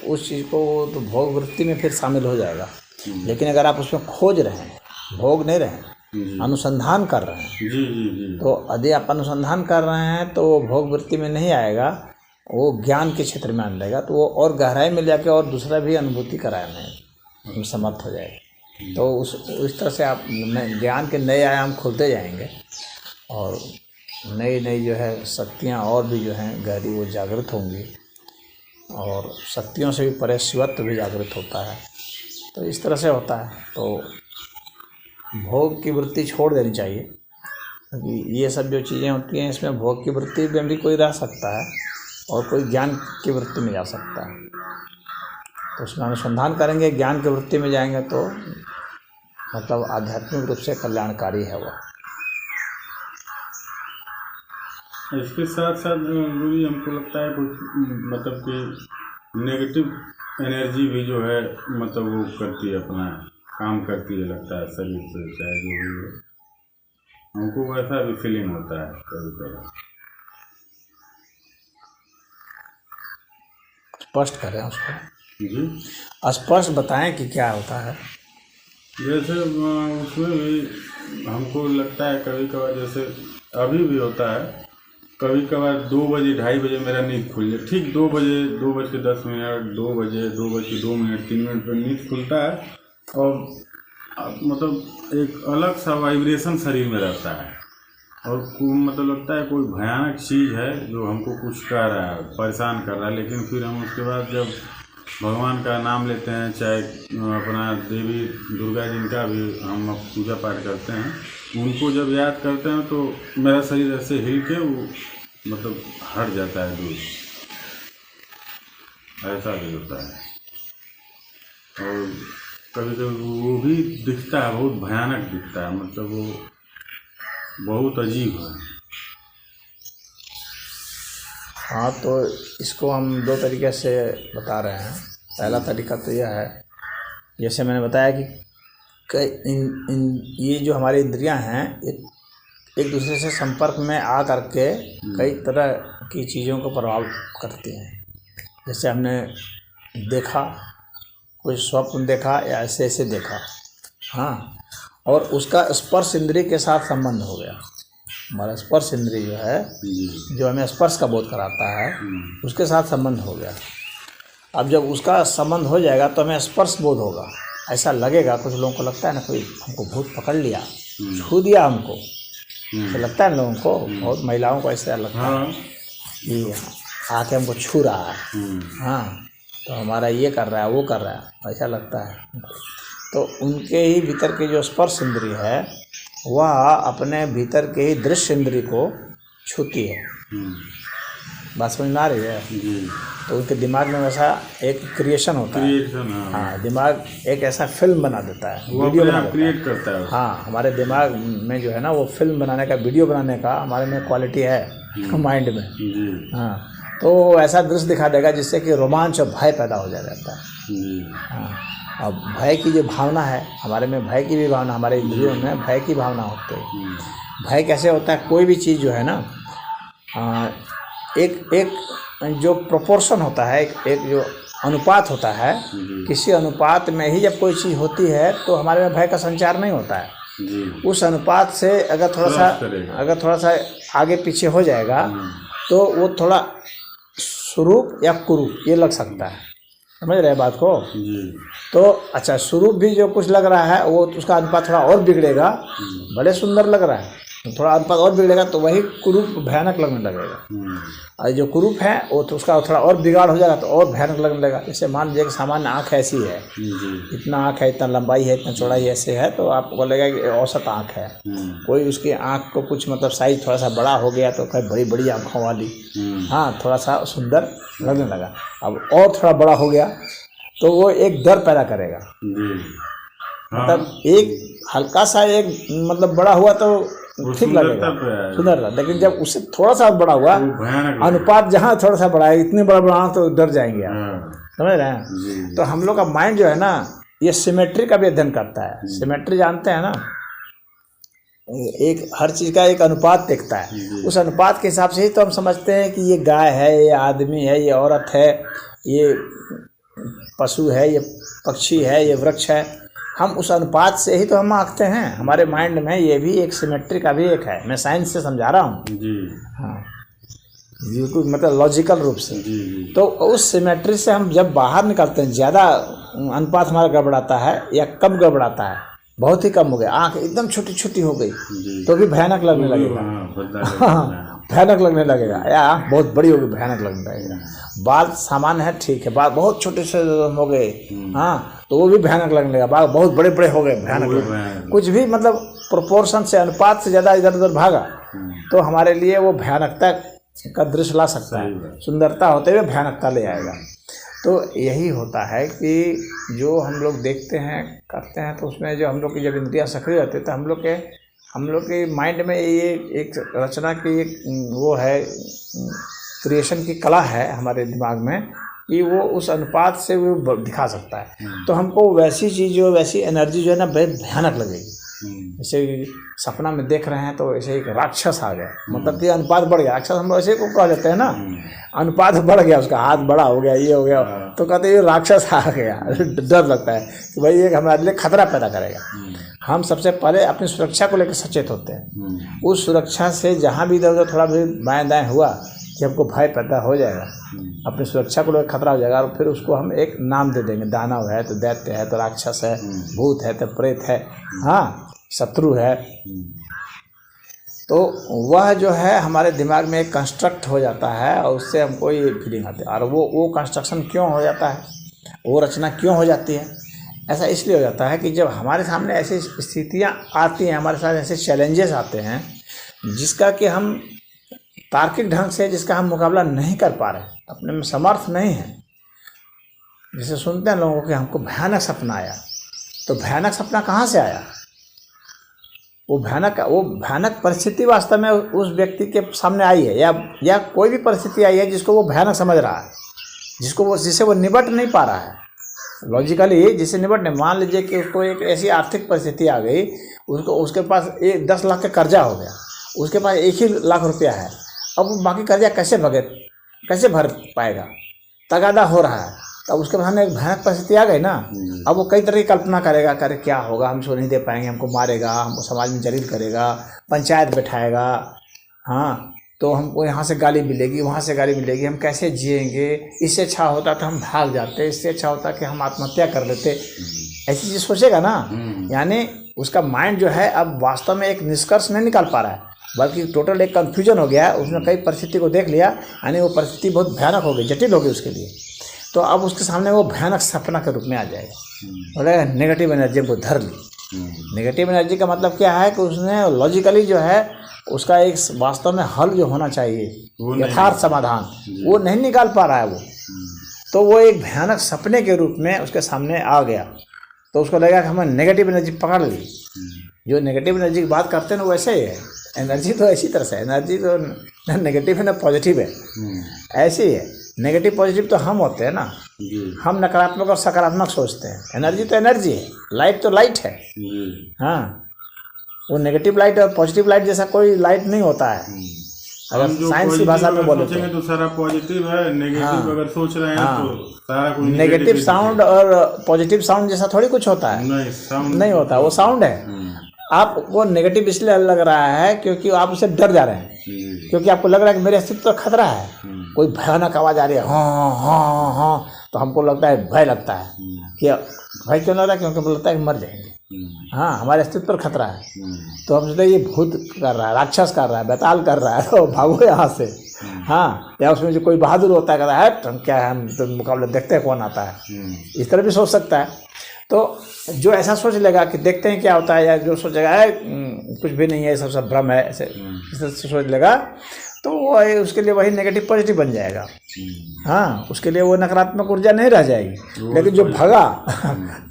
उस चीज़ को तो भोग वृत्ति में फिर शामिल हो जाएगा। लेकिन अगर आप उसमें खोज रहे हैं, भोग नहीं रहे हैं, अनुसंधान कर रहे हैं, तो यदि आप अनुसंधान कर रहे हैं तो वो भोग वृत्ति में नहीं आएगा, वो ज्ञान के क्षेत्र में आने लगेगा, तो वो और गहराई में जाके और दूसरा भी अनुभूति कराने में समर्थ हो जाएगा। तो उस तरह से आप ज्ञान के नए आयाम खुलते जाएंगे और नई नई जो है शक्तियाँ और भी जो हैं गहरी वो जागृत होंगी और शक्तियों से भी परे शिवत्व भी जागृत होता है। तो इस तरह से होता है। तो भोग की वृत्ति छोड़ देनी चाहिए, क्योंकि ये सब जो चीज़ें होती हैं इसमें भोग की वृत्ति में भी कोई रह सकता है और कोई ज्ञान की वृत्ति में जा सकता है। तो उसमें अनुसंधान करेंगे, ज्ञान की वृत्ति में जाएंगे तो मतलब आध्यात्मिक रूप से कल्याणकारी है वह। इसके साथ साथ गुरुजी हमको लगता है कुछ मतलब कि नेगेटिव एनर्जी भी जो है मतलब वो करती है, अपना काम करती है लगता है शरीर से, चाहे जो भी हो, हमको वैसा भी फीलिंग होता है कभी कभी। स्पष्ट करें उसको जी, स्पष्ट बताएं कि क्या होता है। जैसे उसमें भी हमको लगता है कभी कभार, जैसे अभी भी होता है कभी कभार 2 बजे 2:30 बजे मेरा नींद खुल जाए, ठीक 2 बजे 2:10 2 बजे 2:02 3 मिनट पर नींद खुलता है और मतलब एक अलग सा वाइब्रेशन शरीर में रहता है और मतलब लगता है कोई भयानक चीज़ है जो हमको कुछ कर रहा है, परेशान कर रहा है। लेकिन फिर हम उसके बाद जब भगवान का नाम लेते हैं, चाहे अपना देवी दुर्गा जिनका भी हम पूजा पाठ करते हैं, उनको जब याद करते हैं तो मेरा शरीर ऐसे हिल के वो मतलब हट जाता है दूर, ऐसा भी होता है। और कभी कभी वो भी दिखता है, बहुत भयानक दिखता है, मतलब वो बहुत अजीब है। हाँ, तो इसको हम 2 तरीके से बता रहे हैं। पहला तरीका तो यह है, जैसे मैंने बताया कि ये जो हमारी इंद्रियां हैं एक दूसरे से संपर्क में आ करके कई तरह की चीज़ों को प्रभाव करती हैं। जैसे हमने देखा, कोई स्वप्न देखा या ऐसे ऐसे देखा, हाँ, और उसका स्पर्श इंद्रिय के साथ संबंध हो गया। हमारा स्पर्श इंद्रिय जो है, जो हमें स्पर्श का बोध कराता है, उसके साथ संबंध हो गया। अब जब उसका संबंध हो जाएगा तो हमें स्पर्श बोध होगा, ऐसा लगेगा। कुछ लोगों को लगता है ना, कोई हमको भूत पकड़ लिया, छू दिया हमको, तो लगता है लोगों को, बहुत महिलाओं को ऐसा लगता है कि आके हमको छू रहा है, हाँ, तो हमारा ये कर रहा है, वो कर रहा है, ऐसा लगता है। तो उनके ही भीतर के जो स्पर्श इंद्रिय है, वह अपने भीतर के ही दृश्य इंद्रिय को छूती है। बात समझ में आ रही है? तो उनके दिमाग में वैसा एक क्रिएशन होता है। हाँ, दिमाग एक ऐसा फिल्म बना देता है, वीडियो बना क्रिएट करता है। हाँ, हमारे दिमाग में जो है ना, वो फिल्म बनाने का, वीडियो बनाने का हमारे में क्वालिटी है माइंड में। हाँ, तो ऐसा दृश्य दिखा देगा जिससे कि रोमांच और भय पैदा हो जाता है। हाँ, अब भय की जो भावना है, हमारे में भय की भी भावना, हमारे इंद्रियों में भय की भावना होती है। भय कैसे होता है? कोई भी चीज़ जो है ना, एक जो प्रोपोर्शन होता है, एक जो अनुपात होता है, किसी अनुपात में ही जब कोई चीज़ होती है तो हमारे में भय का संचार नहीं होता है। उस अनुपात से अगर थोड़ा सा आगे पीछे हो जाएगा तो वो थोड़ा स्वरूप या कुरूप ये लग सकता है। समझ रहे बात को? तो अच्छा, स्वरूप भी जो कुछ लग रहा है वो उसका अनुपात थोड़ा और बिगड़ेगा, बड़े सुंदर लग रहा है, थोड़ा अनुपात और बिगड़ेगा तो वही कुरूप भयानक लगने लगेगा। और जो कुरूप है वो तो उसका थोड़ा और बिगाड़ हो जाएगा तो और भयानक लगने लगेगा। जैसे मान लीजिए कि सामान्य आँख ऐसी है, इतना आँख है, इतना लंबाई है, इतना चौड़ाई ऐसे है, तो आपको बोलेगा कि औसत आँख है। कोई उसकी आँख को कुछ मतलब साइज थोड़ा सा बड़ा हो गया तो कहीं बड़ी बड़ी आँखों वाली, हाँ, थोड़ा सा सुंदर लगने लगा। अब और थोड़ा बड़ा हो गया तो वो एक डर पैदा करेगा। मतलब एक हल्का सा एक मतलब बड़ा हुआ तो ठीक लगेगा, सुंदर लगा, लेकिन जब उससे थोड़ा सा बड़ा हुआ, अनुपात जहाँ थोड़ा सा बड़ा है, इतने बड़ा तो डर जाएंगे आप। समझ रहे हैं? तो हम लोग का माइंड जो है ना, ये सिमेट्री का भी अध्ययन करता है। सिमेट्री जानते हैं ना, एक हर चीज़ का एक अनुपात देखता है। उस अनुपात के हिसाब से ही तो हम समझते हैं कि ये गाय है, ये आदमी है, ये औरत है, ये पशु है, ये पक्षी है, ये वृक्ष है। हम उस अनुपात से ही तो हम आंकते हैं। हमारे माइंड में ये भी एक सिमेट्री का भी एक है। मैं साइंस से समझा रहा हूँ, हाँ, बिल्कुल मतलब लॉजिकल रूप से। तो उस सिमेट्री से हम जब बाहर निकलते हैं, ज़्यादा अनुपात हमारा गड़बड़ाता है या कम गड़बड़ाता है, बहुत ही कम हो गया, आँख एकदम छोटी छोटी हो गई तो भी भयानक लगने लगेगा। भयानक लगने लगेगा, या आँख बहुत बड़ी होगी, भयानक लगने लगेगा। बाल सामान्य है, ठीक है, बाल बहुत छोटे से हो गए, हाँ, तो वो भी भयानक लगने लगेगा। बाल बहुत बड़े बड़े हो गए, भयानक। कुछ भी मतलब प्रोपोर्शन से, अनुपात से ज़्यादा इधर उधर भागा तो हमारे लिए वो भयानकता का दृश्य ला सकता है। सुंदरता होते हुए भयानकता ले आएगा। तो यही होता है कि जो हम लोग देखते हैं, करते हैं, तो उसमें जो हम लोग की जब इंद्रियां सक्रिय होती है तो हम लोग के माइंड में ये एक रचना की एक वो है, क्रिएशन की कला है हमारे दिमाग में कि वो उस अनुपात से वो दिखा सकता है। तो हमको वैसी चीज़ जो, वैसी एनर्जी जो है ना, बहुत भयानक लगेगी। जैसे सपना में देख रहे हैं तो ऐसे एक राक्षस आ गया, मतलब कि अनुपात बढ़ गया। राक्षस हम ऐसे को कह देते हैं ना, अनुपात बढ़ गया, उसका हाथ बड़ा हो गया, ये हो गया, तो कहते हैं ये राक्षस आ गया। डर लगता है कि भाई ये हमारे लिए खतरा पैदा करेगा। हम सबसे पहले अपनी सुरक्षा को लेकर सचेत होते हैं। उस सुरक्षा से जहाँ भी इधर उधर थोड़ा भी बाएं दाएं हुआ कि हमको भय पैदा हो जाएगा, अपनी सुरक्षा को लेकर खतरा हो जाएगा, और फिर उसको हम एक नाम दे देंगे। दानव है तो दैत्य है, तो राक्षस है, भूत है तो प्रेत है, हाँ, शत्रु है। तो वह जो है हमारे दिमाग में एक कंस्ट्रक्ट हो जाता है और उससे हमको ये फीलिंग आती है। और वो कंस्ट्रक्शन क्यों हो जाता है, वो रचना क्यों हो जाती है? ऐसा इसलिए हो जाता है कि जब हमारे सामने ऐसी स्थितियाँ आती हैं, हमारे साथ ऐसे चैलेंजेस आते हैं जिसका कि हम तार्किक ढंग से जिसका हम मुकाबला नहीं कर पा रहे, अपने में समर्थ नहीं है। जैसे सुनते हैं लोगों को कि हमको भयानक सपना आया, तो भयानक सपना कहाँ से आया? वो भयानक परिस्थिति वास्तव में उस व्यक्ति के सामने आई है, या कोई भी परिस्थिति आई है जिसको वो भयानक समझ रहा है, जिससे वो निपट नहीं पा रहा है। लॉजिकली जिससे निपटने, मान लीजिए कि उसको एक ऐसी आर्थिक परिस्थिति आ गई, उसको उसके पास 10 लाख का कर्जा हो गया, उसके पास 1 ही लाख रुपया है, अब वो बाकी कर्जा कैसे भर पाएगा, तगादा हो रहा है। तब उसके सामने एक भयानक परिस्थिति आ गई ना, अब वो कई तरह की कल्पना करेगा, करे क्या होगा, हम इसको नहीं दे पाएंगे, हमको मारेगा, हमको समाज में जलील करेगा, पंचायत बैठाएगा, हाँ तो हमको यहाँ से गाली मिलेगी, वहाँ से गाली मिलेगी, हम कैसे जिएंगे, इससे अच्छा होता तो हम भाग जाते, इससे अच्छा होता कि हम आत्महत्या कर लेते, ऐसी चीज़ सोचेगा ना। यानी उसका माइंड जो है अब वास्तव में एक निष्कर्ष नहीं निकाल पा रहा है, बल्कि टोटल एक कन्फ्यूजन हो गया है। उसने कई परिस्थिति को देख लिया, यानी वो परिस्थिति बहुत भयानक हो गई, जटिल हो गई उसके लिए। तो अब उसके सामने वो भयानक सपना के रूप में आ जाएगा, बोले नेगेटिव एनर्जी को धर ली। नेगेटिव एनर्जी का मतलब क्या है कि उसने लॉजिकली जो है उसका एक वास्तव में हल जो होना चाहिए, यथार्थ समाधान, वो नहीं निकाल पा रहा है वो। तो वो एक भयानक सपने के रूप में उसके सामने आ गया, तो उसको लगेगा कि हमें नेगेटिव एनर्जी पकड़ ली। जो नेगेटिव एनर्जी की बात करते हैं ना, वो ऐसे ही है। एनर्जी तो ऐसी तरह से, एनर्जी तो ना नेगेटिव है ना पॉजिटिव है, ऐसे ही है। नेगेटिव पॉजिटिव तो हम होते हैं ना, हम नकारात्मक और सकारात्मक सोचते हैं। एनर्जी तो एनर्जी है, लाइट तो लाइट है। हाँ, वो नेगेटिव लाइट और पॉजिटिव लाइट जैसा कोई लाइट नहीं होता है। अगर साइंस की भाषा में बोले तो सारा पॉजिटिव है, नेगेटिव अगर सोच रहे हैं तो सारा कुछ नेगेटिव साउंड और पॉजिटिव साउंड जैसा थोड़ी कुछ होता है, नहीं होता। वो साउंड है, आप वो नेगेटिव इसलिए लग रहा है क्योंकि आप उससे डर जा रहे हैं, क्योंकि आपको लग रहा है कि मेरे अस्तित्व पर खतरा है, कोई भयानक आवाज़ आ रही है, हाँ हाँ हाँ, तो हमको लगता है, भय लगता है कि भय क्यों लग रहा है, क्योंकि हमको लगता है कि मर जाएंगे, हाँ हमारे अस्तित्व पर खतरा है। तो हम सोचते ये भूत कर रहा है, राक्षस कर रहा है, बेताल कर रहा है, तो भागो यहाँ से। हाँ, या उसमें जो कोई बहादुर होता है, कहता है हम क्या है, हम तो मुकाबले देखते हैं कौन आता है, इस तरह भी सोच सकता है। तो जो ऐसा सोच लेगा कि देखते हैं क्या होता है, या जो सोचेगा है कुछ भी नहीं है, सब भ्रम है, ऐसे इस तरह से सोच लेगा, तो वो उसके लिए वही नेगेटिव पॉजिटिव बन जाएगा। हाँ, उसके लिए वो नकारात्मक ऊर्जा नहीं रह जाएगी। लेकिन जो भगा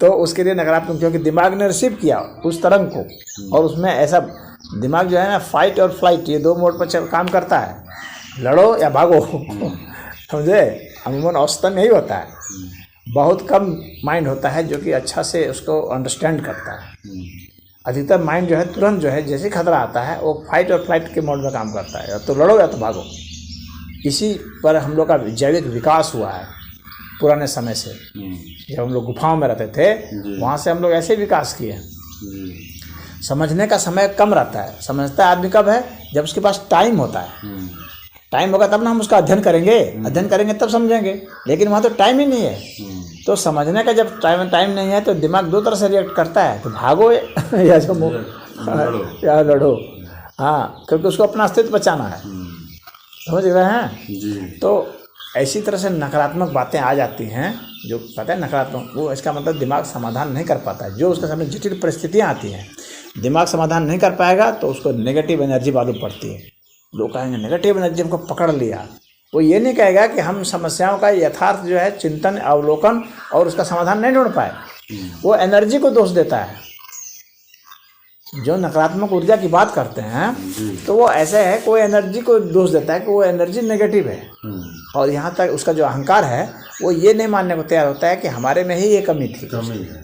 तो उसके लिए नकारात्मक, क्योंकि दिमाग ने रिसीव किया उस तरंग को, और उसमें ऐसा दिमाग जो है ना, फाइट और फ्लाइट, ये 2 मोड पर काम करता है, लड़ो या भागो। समझे, अमूमन औसतन यही होता है। बहुत कम माइंड होता है जो कि अच्छा से उसको अंडरस्टैंड करता है। अधिकतर माइंड जो है तुरंत जो है जैसे खतरा आता है वो फाइट और फ्लाइट के मोड में काम करता है, या तो लड़ो या तो भागो। इसी पर हम लोग का जैविक विकास हुआ है पुराने समय से। जब हम लोग गुफाओं में रहते थे, वहाँ से हम लोग ऐसे विकास किए। समझने का समय कम रहता है। समझता आदमी कब है, जब उसके पास टाइम होता है। टाइम होगा तब ना हम उसका अध्ययन करेंगे तब समझेंगे, लेकिन वहाँ तो टाइम ही नहीं है। तो समझने का जब टाइम नहीं है तो दिमाग 2 तरह से रिएक्ट करता है, तो भागो या जमो या लड़ो। हाँ, क्योंकि उसको अपना अस्तित्व बचाना है। समझ रहे हैं? तो ऐसी तरह से नकारात्मक बातें आ जाती हैं, जो कहते हैं नकारात्मक, वो इसका मतलब दिमाग समाधान नहीं कर पाता है। जो उसके सामने जटिल परिस्थितियाँ आती हैं, दिमाग समाधान नहीं कर पाएगा तो उसको नेगेटिव एनर्जी मालूम पड़ती है। लोग कहेंगे नेगेटिव एनर्जी हमको पकड़ लिया। वो ये नहीं कहेगा कि हम समस्याओं का यथार्थ जो है चिंतन, अवलोकन और उसका समाधान नहीं ढूंढ पाए। वो एनर्जी को दोष देता है। जो नकारात्मक ऊर्जा की बात करते हैं तो वो ऐसे है, कोई एनर्जी को दोष देता है कि वो एनर्जी नेगेटिव है। और यहाँ तक उसका जो अहंकार है वो ये नहीं मानने को तैयार होता है कि हमारे में ही ये कमी थी।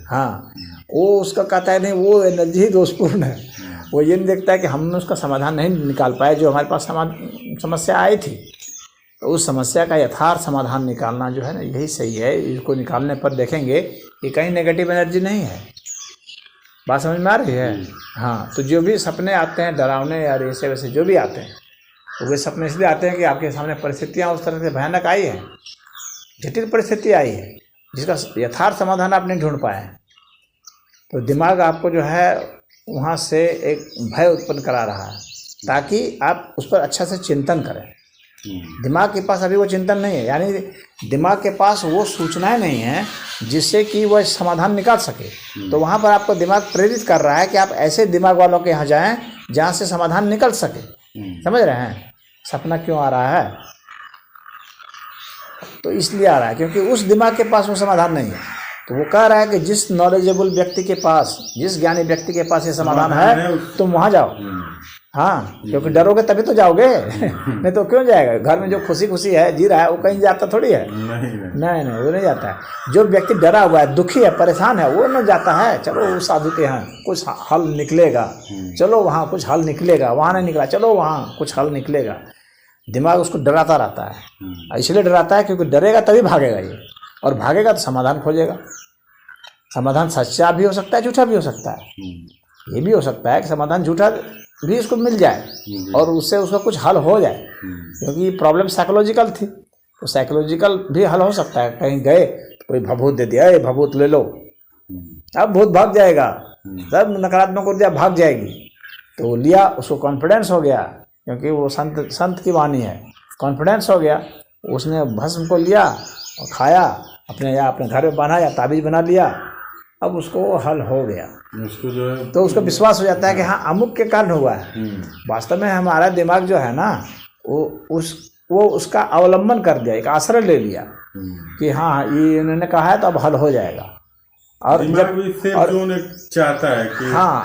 हाँ, वो उसका कहता है नहीं, वो एनर्जी ही दोषपूर्ण है। वो ये नहीं देखता है कि हमने उसका समाधान नहीं निकाल पाए, जो हमारे पास समस्या आई थी। तो उस समस्या का यथार्थ समाधान निकालना जो है ना, यही सही है। इसको निकालने पर देखेंगे कि कहीं नेगेटिव एनर्जी नहीं है। बात समझ में आ रही है? हाँ, तो जो भी सपने आते हैं डरावने या ऐसे वैसे जो भी आते हैं, तो वे सपने इसलिए आते हैं कि आपके सामने परिस्थितियाँ उस तरह से भयानक आई हैं, जटिल परिस्थिति आई है, जिसका यथार्थ समाधान आप नहीं ढूंढ पाए। तो दिमाग आपको जो है वहाँ से एक भय उत्पन्न करा रहा है, ताकि आप उस पर अच्छा से चिंतन करें। दिमाग के पास अभी वो चिंतन नहीं है, यानी दिमाग के पास वो सूचनाएं नहीं हैं जिससे कि वह समाधान निकाल सके। तो वहाँ पर आपको दिमाग प्रेरित कर रहा है कि आप ऐसे दिमाग वालों के यहाँ जाएं जहाँ से समाधान निकल सके। समझ रहे हैं? सपना क्यों आ रहा है? तो इसलिए आ रहा है क्योंकि उस दिमाग के पास वो समाधान नहीं है। तो वो कह रहा है कि जिस नॉलेजेबल व्यक्ति के पास, जिस ज्ञानी व्यक्ति के पास ये समाधान है, तुम वहाँ जाओ। हाँ, क्योंकि डरोगे तभी तो जाओगे नहीं तो क्यों जाएगा। घर में जो खुशी खुशी है जी रहा है वो कहीं जाता थोड़ी है। नहीं नहीं, वो नहीं जाता है। जो व्यक्ति डरा हुआ है, दुखी है, परेशान है, वो नहीं जाता है। चलो वो साधु के यहाँ कुछ हल निकलेगा, चलो वहाँ कुछ हल निकलेगा, वहाँ नहीं निकला, चलो वहाँ कुछ हल निकलेगा। दिमाग उसको डराता रहता है, इसलिए डराता है क्योंकि डरेगा तभी भागेगा ये, और भागेगा तो समाधान खोजेगा। समाधान सच्चा भी हो सकता है, झूठा भी हो सकता है। ये भी हो सकता है कि समाधान झूठा भी उसको मिल जाए और उससे उसका कुछ हल हो जाए, क्योंकि प्रॉब्लम साइकोलॉजिकल थी, तो साइकोलॉजिकल भी हल हो सकता है। कहीं गए कोई भभूत दे दिया, ए भभूत ले लो, अब भूत भाग जाएगा, सब नकारात्मक ऊर्जा भाग जाएगी। तो लिया, उसको कॉन्फिडेंस हो गया, क्योंकि वो संत की वाणी है, कॉन्फिडेंस हो गया। उसने भस्म को लिया और खाया, अपने या अपने घर में बनाया, ताबीज बना लिया, अब उसको हल हो गया। उसको जो है तो उसको विश्वास हो जाता है कि हाँ अमुक के कारण हुआ है। वास्तव में हमारा दिमाग जो है ना, वो उसका अवलंबन कर दिया, एक आश्रय ले लिया कि हाँ ये इन्होंने कहा है तो अब हल हो जाएगा। और दिमाग भी सेफ जोन चाहता है कि हाँ,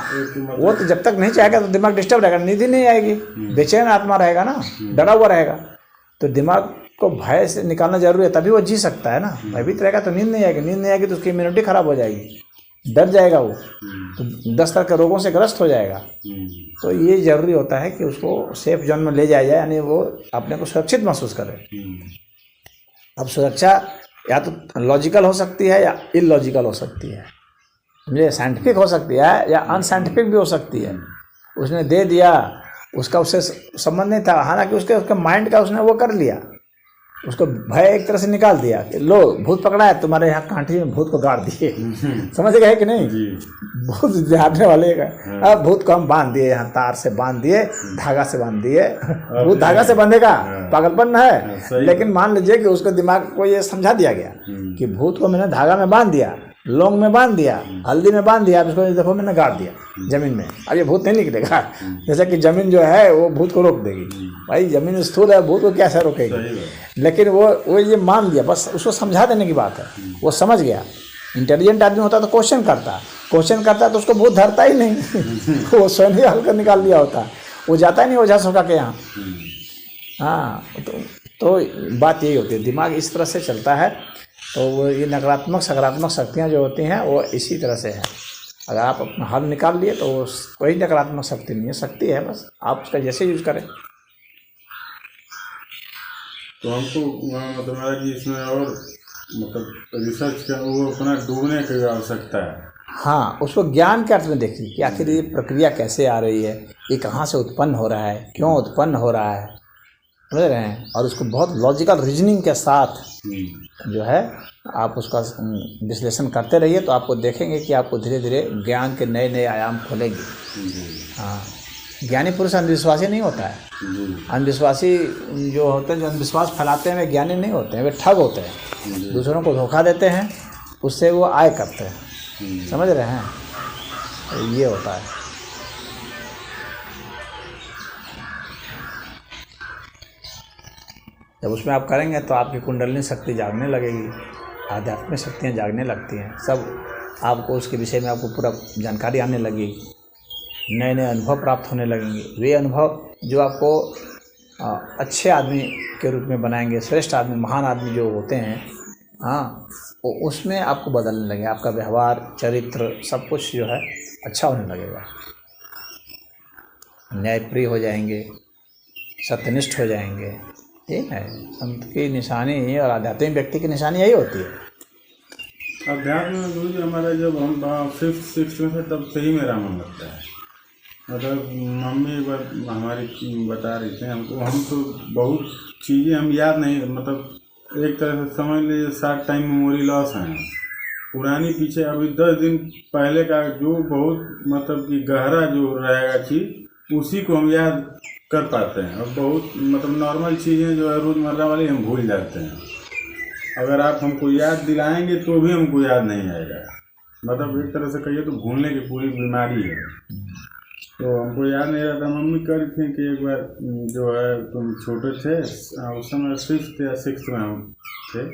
वो तो जब तक नहीं चाहेगा तो दिमाग डिस्टर्ब रहेगा, नींद ही नहीं आएगी, बेचैन आत्मा रहेगा ना, डरा हुआ रहेगा। तो दिमाग को भय से निकालना जरूरी है, तभी वो जी सकता है ना। भयभीत रहेगा तो नींद नहीं आएगी, नींद नहीं आएगी तो उसकी इम्यूनिटी खराब हो जाएगी, डर जाएगा वो, तो 10 तरह के रोगों से ग्रस्त हो जाएगा। तो ये जरूरी होता है कि उसको सेफ जोन में ले जाया जाए, यानी वो अपने को सुरक्षित महसूस करे। अब सुरक्षा या तो लॉजिकल हो सकती है या इलॉजिकल हो सकती है, समझे, साइंटिफिक हो सकती है या अनसाइंटिफिक भी हो सकती है। उसने दे दिया, उसका उससे संबंध नहीं था, हालांकि उसके माइंड का उसने वो कर लिया, उसको भय एक तरह से निकाल दिया कि लो भूत पकड़ा है, तुम्हारे यहाँ कांटी में भूत को गाड़ दिए। समझ गए कि नहीं, भूत झाड़ने वाले का। अब भूत को हम बांध दिए, यहाँ तार से बांध दिए, धागा से बांध दिए। भूत धागा से बंधेगा, पागलपन है। लेकिन मान लीजिए कि उसको दिमाग को ये समझा दिया गया कि भूत को मैंने धागा में बांध दिया, लौंग में बांध दिया, हल्दी में बांध दिया, अब इसको देखो मैंने गाड़ दिया जमीन में, अब ये भूत नहीं निकलेगा। जैसे कि जमीन जो है वो भूत को रोक देगी, भाई जमीन स्थूल है, भूत को कैसे रोकेगी। लेकिन वो ये मान लिया, बस उसको समझा देने की बात है, वो समझ गया। इंटेलिजेंट आदमी होता तो क्वेश्चन करता तो उसको भूत धरता ही नहीं। वो स्वयं ही हल कर निकाल लिया होता, वो जाता ही नहीं ओझा सोखा के यहाँ। हाँ, तो बात यही होती है, दिमाग इस तरह से चलता है। तो वो ये नकारात्मक सकारात्मक शक्तियाँ जो होती हैं वो इसी तरह से है। अगर आप अपना हल निकाल लिए तो कोई नकारात्मक शक्ति नहीं है, शक्ति है, बस आप उसका जैसे यूज करें। तो हमको मतलब है कि इसमें और मतलब रिसर्च का वो अपना डूबने की आवश्यकता है। हाँ, उसको ज्ञान के अर्थ में देखिए कि आखिर ये प्रक्रिया कैसे आ रही है, ये कहाँ से उत्पन्न हो रहा है, क्यों उत्पन्न हो रहा है, समझ रहे हैं। और उसको बहुत लॉजिकल रीजनिंग के साथ जो है आप उसका विश्लेषण करते रहिए, तो आपको देखेंगे कि आपको धीरे धीरे ज्ञान के नए नए आयाम खोलेंगे। हाँ, ज्ञानी पुरुष अंधविश्वासी नहीं होता है। अंधविश्वासी जो होते हैं, जो अंधविश्वास फैलाते हैं, वे ज्ञानी नहीं होते हैं, वे ठग होते हैं, दूसरों को धोखा देते हैं, उससे वो आय करते हैं, समझ रहे हैं। तो ये होता है। जब उसमें आप करेंगे तो आपकी कुंडलिनी शक्ति जागने लगेगी, आध्यात्मिक शक्तियाँ जागने लगती हैं, सब आपको उसके विषय में आपको पूरा जानकारी आने लगेगी, नए नए अनुभव प्राप्त होने लगेंगे। वे अनुभव जो आपको अच्छे आदमी के रूप में बनाएंगे, श्रेष्ठ आदमी, महान आदमी जो होते हैं, हाँ, उसमें आपको बदलने लगेगा। आपका व्यवहार, चरित्र, सब कुछ जो है अच्छा होने लगेगा, न्यायप्रिय हो जाएंगे, सत्यनिष्ठ हो जाएंगे। ठीक है, संत की निशानी और आध्यात्मिक व्यक्ति की निशानी यही होती है। अध्यात्म में गुरु जी हमारा जब हम 5th 6th में थे तब से ही मेरा मन लगता है। मतलब मम्मी एक बार हमारी बता रही थी हमको, हम तो बहुत चीज़ें हम याद नहीं, मतलब एक तरह से समझ लीजिए शॉर्ट टाइम मेमोरी लॉस है। पुरानी पीछे अभी 10 दिन पहले का जो बहुत मतलब कि गहरा जो रहेगा चीज़, उसी को हम याद कर पाते हैं। और बहुत मतलब नॉर्मल चीज़ें जो है रोज़मर्रा वाली हम भूल जाते हैं। अगर आप हमको याद दिलाएंगे तो भी हमको याद नहीं आएगा। मतलब एक तरह से कहिए तो भूलने की पूरी बीमारी है। तो हमको याद नहीं रहता। मम्मी कह रही थी कि एक बार जो है तुम छोटे थे, उस समय 5th या 6th में हम थे,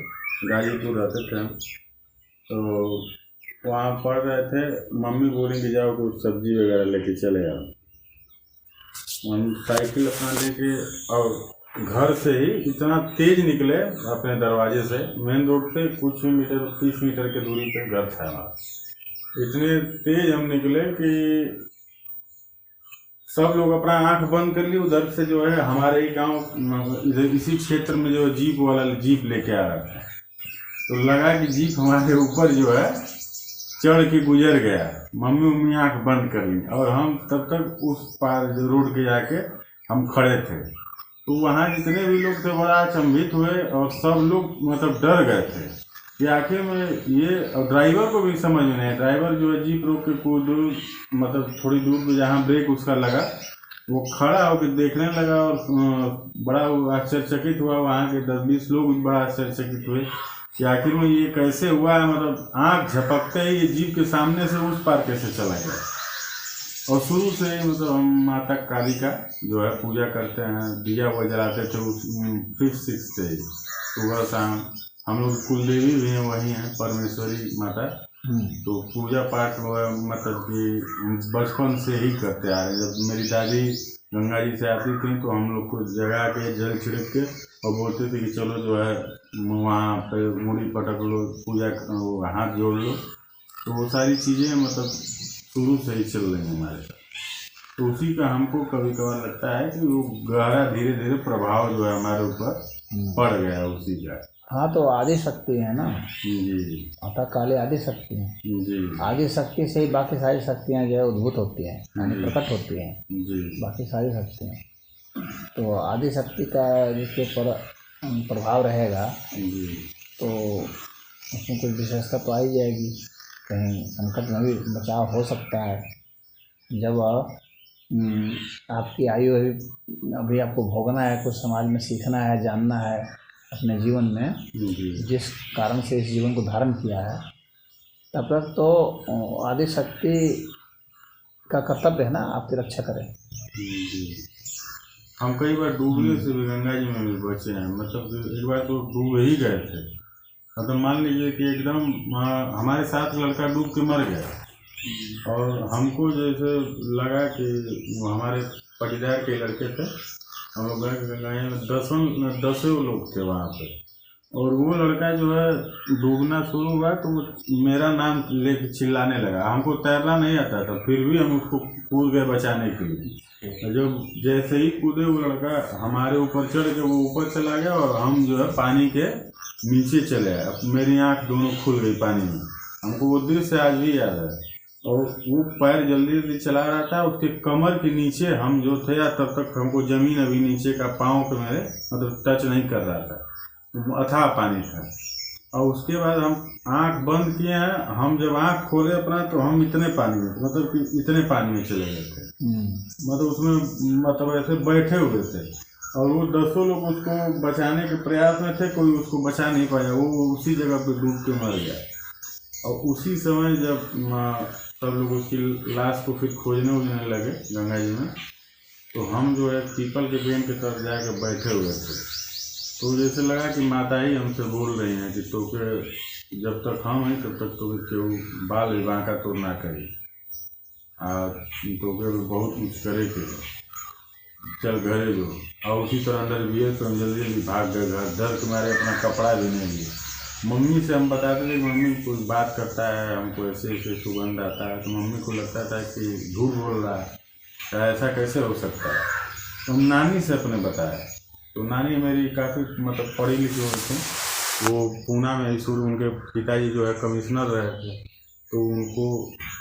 गाजीपुर रहते थे हम, तो वहाँ पढ़ रहे थे। मम्मी बोली कि जाओ कुछ सब्जी वगैरह लेके चले आओ। हम साइकिल अपना लेके और घर से ही इतना तेज निकले अपने दरवाजे से, मेन रोड से कुछ मीटर 30 मीटर की दूरी पे घर था हमारा। इतने तेज हम निकले कि सब लोग अपना आंख बंद कर ली। उधर से जो है हमारे ही गांव इधर इसी क्षेत्र में जो जीप वाला जीप लेके आ रहा था, तो लगा कि जीप हमारे ऊपर जो है चढ़ के गुजर गया। मम्मी आंख बंद कर ली और हम तब तक उस पार जो रोड के जाके हम खड़े थे। तो वहाँ जितने भी लोग थे बड़ा अचंभित हुए और सब लोग मतलब डर गए थे कि आखिर में ये, और ड्राइवर को भी समझ में नहीं। ड्राइवर जो है जीप रोक के कुछ दूर मतलब थोड़ी दूर पे जहाँ ब्रेक उसका लगा, वो खड़ा होकर देखने लगा और बड़ा आश्चर्यचकित हुआ। वहाँ के 10-20 लोग बड़ा आश्चर्यचकित हुए कि आखिर में ये कैसे हुआ है। मतलब आँख झपकते ही ये जीप के सामने से उस पार कैसे चला गया। और शुरू से ही मतलब हम माता काली का जो है पूजा करते हैं, दिया हुआ जलाते थे उस 5th-6th से ही सुबह शाम। हम लोग कुलदेवी भी हैं, वही हैं परमेश्वरी माता। तो पूजा पाठ मतलब कि बचपन से ही करते आ रहे हैं। जब मेरी दादी गंगा जी से आती थी तो हम लोग को जगा के जल छिड़क के और बोलते थे कि चलो जो है वहाँ पे मूड़ी पटक लो, पूजा हाथ जोड़ लो। तो वो सारी चीज़ें मतलब शुरू से ही चल रही हैं हमारे साथ। तो उसी का हमको कभी कभार लगता है कि वो गहरा धीरे धीरे प्रभाव जो है हमारे ऊपर पड़ गया उसी का। हाँ, तो आदि शक्ति है ना जी माता काली, आदि शक्ति है। जी आदि शक्ति से ही बाकी सारी शक्तियाँ जो है उद्भूत होती हैं, यानी प्रकट होती हैं जी बाकी सारी शक्तियाँ। तो आदि शक्ति का जिसके पर प्रभाव रहेगा जी तो उसमें कुछ विशेषता तो आ ही जाएगी, कहीं संकट में भी बचाव हो सकता है। जब आपकी आयु अभी आपको भोगना है, कुछ समाज में सीखना है, जानना है अपने जीवन में, जी जिस कारण से इस जीवन को धारण किया है, तब तक तो आदि शक्ति का कर्तव्य है ना आपकी रक्षा करें। जी। हम कई बार डूबने से भी गंगा जी में भी बचे हैं। मतलब एक बार तो डूब ही गए थे। मतलब मान लीजिए कि एकदम हमारे साथ लड़का डूब के मर गया और हमको जैसे लगा कि हमारे पटीदार के लड़के थे, हम लोग गए गंगा में 10 लोग थे वहाँ पे। और वो लड़का जो है डूबना शुरू हुआ तो मेरा नाम लेके चिल्लाने लगा। हमको तैरना नहीं आता था, फिर भी हम उसको कूद गए बचाने के लिए। जब जैसे ही कूदे वो लड़का हमारे ऊपर चढ़ के वो ऊपर चला गया और हम जो है पानी के नीचे चले आए। अब मेरी आँख दोनों खुल गई पानी में। हमको वो दृश्य आज भी याद है। और वो पैर जल्दी जल्दी चला रहा था, उसके कमर के नीचे हम जो थे, तब तक हमको ज़मीन अभी नीचे का पाँव के मेरे मतलब टच नहीं कर रहा था, अथाह पानी था। और उसके बाद हम आंख बंद किए हैं। हम जब आंख खोले अपना तो हम इतने पानी में, मतलब कि इतने पानी में चले गए थे। मतलब उसमें मतलब ऐसे बैठे हुए थे और वो 10 लोग उसको बचाने के प्रयास में थे, कोई उसको बचा नहीं पाया। वो उसी जगह पे डूब के मर गया। और उसी समय जब सब लोग उसकी लाश को फिर खोजने उजने लगे गंगा जी में, तो हम जो है पीपल के पेड़ की तरफ जाकर बैठे हुए थे। तो जैसे लगा कि माता ही हमसे बोल रही हैं कि तो के जब तक हम हैं तब तक तो केहू बाल भी बाँका तो ना करी, तो के बहुत कुछ करे के चल घरे जो। और उसी तरह अंदर भी है तो हम जल्दी जल्दी भाग गए घर। डर के मारे अपना कपड़ा भी नहीं लिए। मम्मी से हम बताते थे, मम्मी कुछ बात करता है, हमको ऐसे ऐसे सुगंध आता है। तो मम्मी को लगता था कि झूठ बोल रहा है, ऐसा कैसे हो सकता है। तो हम नानी से अपने बताया। तो नानी मेरी काफ़ी मतलब पढ़ी लिखी हुई थी। वो पूना में शुरू, उनके पिताजी जो है कमिश्नर रहे थे, तो उनको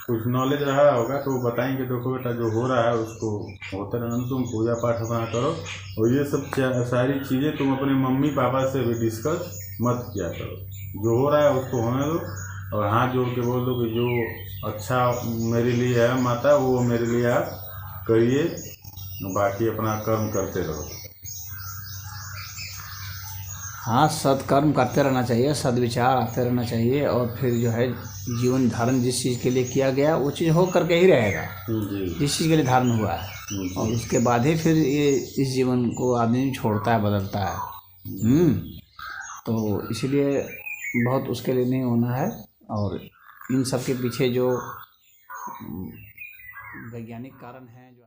कुछ नॉलेज रहा होगा। तो वो बताएंगे देखो बेटा जो हो रहा है उसको होते रहना, तुम पूजा पाठ अपना करो और ये सब सारी चीज़ें तुम अपने मम्मी पापा से भी डिस्कस मत किया करो। जो हो रहा है उसको होने दो और हाथ जोड़ के बोल दो कि जो अच्छा मेरे लिए है माता वो मेरे लिए आप करिए, बाकी अपना कर्म करते रहो। हाँ, सत्कर्म करते रहना चाहिए, सद्विचार आते रहना चाहिए और फिर जो है जीवन धारण जिस चीज़ के लिए किया गया वो चीज़ हो करके ही रहेगा, जिस चीज़ के लिए धारण हुआ है। और उसके बाद ही फिर ये इस जीवन को आदमी छोड़ता है, बदलता है। तो इसीलिए बहुत उसके लिए नहीं होना है। और इन सब के पीछे जो वैज्ञानिक कारण हैं जो